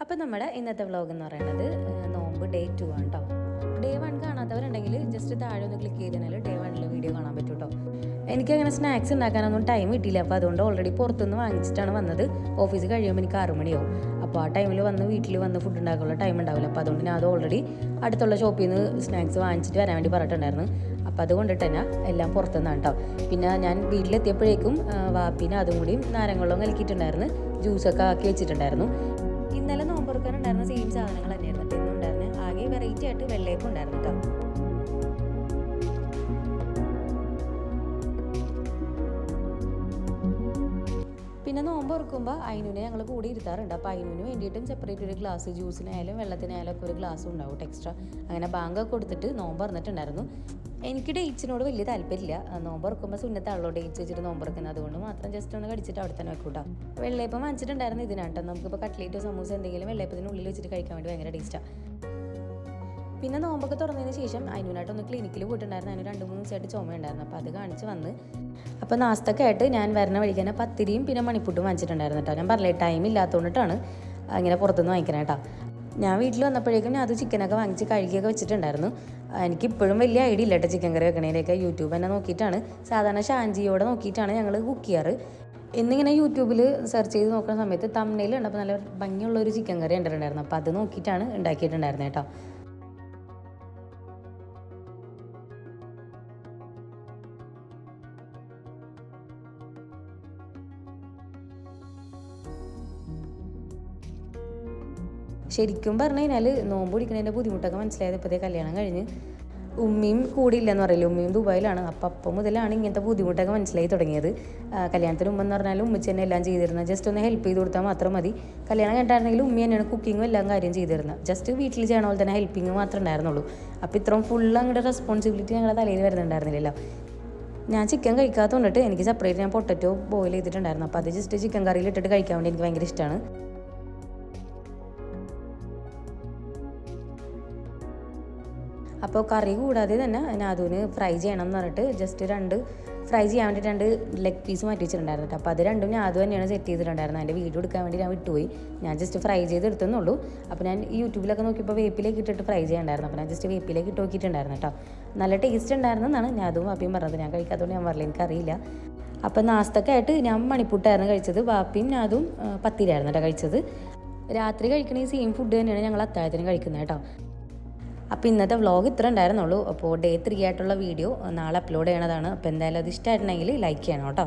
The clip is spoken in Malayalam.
അപ്പോൾ നമ്മുടെ ഇന്നത്തെ വ്ളോഗ് എന്ന് പറയുന്നത് നോമ്പ് ഡേ 2 ആണ് കേട്ടോ. ഡേ 1 കാണാത്തവരുണ്ടെങ്കിൽ ജസ്റ്റ് താഴെ ഒന്ന് ക്ലിക്ക് ചെയ്താൽ ഡേ 1 വീഡിയോ കാണാൻ പറ്റും കേട്ടോ. എനിക്കങ്ങനെ സ്നാക്സ് ഉണ്ടാക്കാനൊന്നും ടൈം കിട്ടിയില്ല. അപ്പോൾ അതുകൊണ്ട് ഓൾറെഡി പുറത്തുനിന്ന് വാങ്ങിച്ചിട്ടാണ് വന്നത്. ഓഫീസ് കഴിയുമ്പോൾ എനിക്ക് 6 മണിയാവും. അപ്പോൾ ആ ടൈമിൽ വീട്ടിൽ വന്ന് ഫുഡ് ഉണ്ടാക്കാനുള്ള ടൈം ഉണ്ടാവില്ല. അപ്പോൾ അതുകൊണ്ട് ഞാൻ അത് ഓൾറെഡി അടുത്തുള്ള ഷോപ്പിൽ നിന്ന് സ്നാക്സ് വാങ്ങിച്ചിട്ട് വരാൻ വേണ്ടി പറഞ്ഞിട്ടുണ്ടായിരുന്നു. അപ്പോൾ അതുകൊണ്ടിട്ട് തന്നെ എല്ലാം പുറത്തുനിന്നാണ് കേട്ടോ. പിന്നെ ഞാൻ വീട്ടിലെത്തിയപ്പോഴേക്കും വാപ്പിന് അതും കൂടി നാരങ്ങ കലക്കിയിട്ടുണ്ടായിരുന്നു, ജ്യൂസൊക്കെ ആക്കി വെച്ചിട്ടുണ്ടായിരുന്നു. ഇന്നലെ നോമ്പുറക്കാനുണ്ടായിരുന്ന സെയിം സാധനങ്ങൾ തന്നെയായിരുന്നു ഇന്നുണ്ടായിരുന്നത്. ആകെ വെറൈറ്റി ആയിട്ട് വെള്ളയപ്പം ഉണ്ടായിരുന്നു കേട്ടോ. പിന്നെ നോമ്പ് തുറക്കുമ്പോൾ അയിനുവിനെ ഞങ്ങൾ കൂടി ഇരുത്താറുണ്ട്. അപ്പോൾ അയിനുവിന് വേണ്ടിയിട്ടും സെപ്പറേറ്റ് ഒരു ഗ്ലാസ്, ജ്യൂസിനായാലും വെള്ളത്തിനായാലും ഒക്കെ ഒരു ഗ്ലാസ് ഉണ്ടാവും എക്സ്ട്രാ. അങ്ങനെ ബാങ്കൊക്കെ കൊടുത്തിട്ട് നോമ്പ് തുറന്നിട്ടുണ്ടായിരുന്നു. എനിക്ക് ഡേറ്റ്സിനോട് വലിയ താല്പര്യമില്ല. നോമ്പ് തുറക്കുമ്പോൾ സുന്നത്താണല്ലോ ഡേറ്റ്സ് വെച്ചിട്ട് നോമ്പ് തുറക്കുന്നത്. അതുകൊണ്ട് മാത്രം ജസ്റ്റ് ഒന്ന് കടിച്ചിട്ട് അവിടെ തന്നെ വെക്കൂട്ടോ. വെള്ളയപ്പം വാങ്ങിച്ചിട്ടുണ്ടായിരുന്നു ഇതിനാട്ടോ. നമുക്കിപ്പോൾ കട്ട്ലേറ്റോ സമൂസ എന്തെങ്കിലും വെള്ളയപ്പത്തിന് ഉള്ളിൽ വെച്ചിട്ട് കഴിക്കാൻ വേണ്ടി ഭയങ്കര ടേസ്റ്റാണ്. പിന്നെ നോമ്പൊക്കെ തുറന്നതിന് ശേഷം അതിനായിട്ടൊന്ന് ക്ലിനിക്കിൽ പോയിട്ടുണ്ടായിരുന്നു. അതിന് 2-3 ദിവസമായിട്ട് ചുമയുണ്ടായിരുന്നു. അപ്പോൾ അത് കാണിച്ച് വന്ന് അപ്പോൾ നാസ്തക്കെ ആയിട്ട് ഞാൻ വരുന്ന വഴിക്ക് തന്നെ പത്തിരിയും പിന്നെ മണിപ്പുട്ടും വാങ്ങിച്ചിട്ടുണ്ടായിരുന്നു കേട്ടോ. ഞാൻ പറഞ്ഞില്ലേ ടൈം ഇല്ലാത്തതുകൊണ്ടിട്ടാണ് ഇങ്ങനെ പുറത്തുനിന്ന് വാങ്ങിക്കണേ കേട്ടോ. ഞാൻ വീട്ടിൽ വന്നപ്പോഴേക്കും ഞാൻ അത് ചിക്കനൊക്കെ വാങ്ങിച്ച് കഴുകിയൊക്കെ വെച്ചിട്ടുണ്ടായിരുന്നു. എനിക്കിപ്പോഴും വലിയ ഐഡിയ ഇല്ല കേട്ടോ ചിക്കൻ കറി വെക്കണേലേക്ക്. യൂട്യൂബ് തന്നെ നോക്കിയിട്ടാണ്, സാധാരണ ഷാൻജിയോടെ നോക്കിയിട്ടാണ് ഞങ്ങൾ കുക്ക് ചെയ്യാറ്. എന്നിങ്ങനെ യൂട്യൂബിൽ സെർച്ച് ചെയ്ത് നോക്കുന്ന സമയത്ത് തംബ്നെയിൽ കണ്ടപ്പോൾ നല്ല ഭംഗിയുള്ളൊരു ചിക്കൻ കറി കണ്ടിട്ടുണ്ടായിരുന്നു. അപ്പോൾ അത് നോക്കിയിട്ടാണ് ഉണ്ടാക്കിയിട്ടുണ്ടായിരുന്നത് കേട്ടോ. ശരിക്കും പറഞ്ഞു കഴിഞ്ഞാൽ നോമ്പ് പിടിക്കുന്നതിൻ്റെ ബുദ്ധിമുട്ടൊക്കെ മനസ്സിലായത് ഇപ്പോഴത്തെ കല്യാണം കഴിഞ്ഞ്. ഉമ്മയും കൂടിയില്ലെന്ന് പറയില്ല, ഉമ്മയും ദുബായിലാണ്. അപ്പം മുതലാണ് ഇങ്ങനത്തെ ബുദ്ധിമുട്ടൊക്കെ മനസ്സിലായി തുടങ്ങിയത്. കല്യാണത്തിന് ഉമ്മ എന്ന് പറഞ്ഞാൽ ഉമ്മച്ചി തന്നെ എല്ലാം ചെയ്തിരുന്നത്. ജസ്റ്റ് ഒന്ന് ഹെൽപ്പ് ചെയ്ത് കൊടുത്താൽ മാത്രം മതി. കല്യാണം കഴിഞ്ഞിട്ടാണെങ്കിൽ ഉമ്മ തന്നെയാണ് കുക്കിങ്ങും എല്ലാം കാര്യം ചെയ്തിരുന്നത്. ജസ്റ്റ് വീട്ടിൽ ചെയ്യണ പോലെ തന്നെ ഹെൽപ്പിങ് മാത്രമേ ഉണ്ടായിരുന്നുള്ളൂ. അപ്പോൾ ഇത്രയും ഫുൾ അങ്ങോട്ട് റെസ്പോൺസിബിലിറ്റി ഞങ്ങളുടെ തലയിൽ വരുന്നുണ്ടായിരുന്നില്ലല്ലോ. ഞാൻ ചിക്കൻ കഴിക്കാത്തതുകൊണ്ടിട്ട് എനിക്ക് സെപ്പറേറ്റ് ഞാൻ പൊട്ടറ്റോ ബോയിൽ ചെയ്തിട്ടുണ്ടായിരുന്നു. അപ്പോൾ അത് ജസ്റ്റ് ചിക്കൻ കറിയിൽ ഇട്ടിട്ട് കഴിക്കാൻ വേണ്ടി എനിക്ക് ഭയങ്കര ഇഷ്ടമാണ്. അപ്പോൾ കറി കൂടാതെ തന്നെ നാദുവിന് ഫ്രൈ ചെയ്യണം എന്ന് പറഞ്ഞിട്ട് ജസ്റ്റ് ഫ്രൈ ചെയ്യാൻ വേണ്ടി 2 ലെഗ് പീസ് മാറ്റി വെച്ചിട്ടുണ്ടായിരുന്നു. അപ്പോൾ അത് രണ്ടും നാദു തന്നെയാണ് സെറ്റ് ചെയ്തിട്ടുണ്ടായിരുന്നത്. അതിൻ്റെ വീഡിയോ എടുക്കാൻ വേണ്ടി ഞാൻ വിട്ടുപോയി. ഞാൻ ജസ്റ്റ് ഫ്രൈ ചെയ്ത് എടുത്തെന്നുള്ളൂ. അപ്പോൾ ഞാൻ യൂട്യൂബിലൊക്കെ നോക്കിയപ്പോൾ വേപ്പിലേക്ക് ഇട്ടിട്ട് ഫ്രൈ ചെയ്യാണ്ടായിരുന്നു. അപ്പോൾ ഞാൻ ജസ്റ്റ് വേപ്പിലേക്ക് ഇട്ട് നോക്കിയിട്ടുണ്ടായിരുന്നു കേട്ടോ. നല്ല ടേസ്റ്റ് ഉണ്ടായിരുന്നെന്നാണ് നാദുവും വാപ്പിയും പറഞ്ഞത്. ഞാൻ കഴിക്കാത്തതുകൊണ്ട് ഞാൻ പറഞ്ഞില്ല, എനിക്കറിയില്ല. അപ്പോൾ നാസ്തക്കെ ആയിട്ട് ഞാൻ മണിപ്പൂട്ടായിരുന്നു കഴിച്ചത്. വാപ്പിയും നാദുവും പത്തിരിയായിരുന്നു കേട്ടോ കഴിച്ചത്. രാത്രി കഴിക്കണ ഈ സെയിം ഫുഡ് തന്നെയാണ് ഞങ്ങൾ അത്താഴത്തിന് കഴിക്കുന്നത് കേട്ടോ. അപ്പോൾ ഇന്നത്തെ വ്ളോഗ് ഇത്ര ഉണ്ടായിരുന്നുള്ളൂ. അപ്പോൾ ഡേ 3 ആയിട്ടുള്ള വീഡിയോ നാളെ അപ്ലോഡ് ചെയ്യണതാണ്. അപ്പോൾ എന്തായാലും അത് ഇഷ്ടമായിട്ടുണ്ടെങ്കിൽ ലൈക്ക് ചെയ്യണം കേട്ടോ.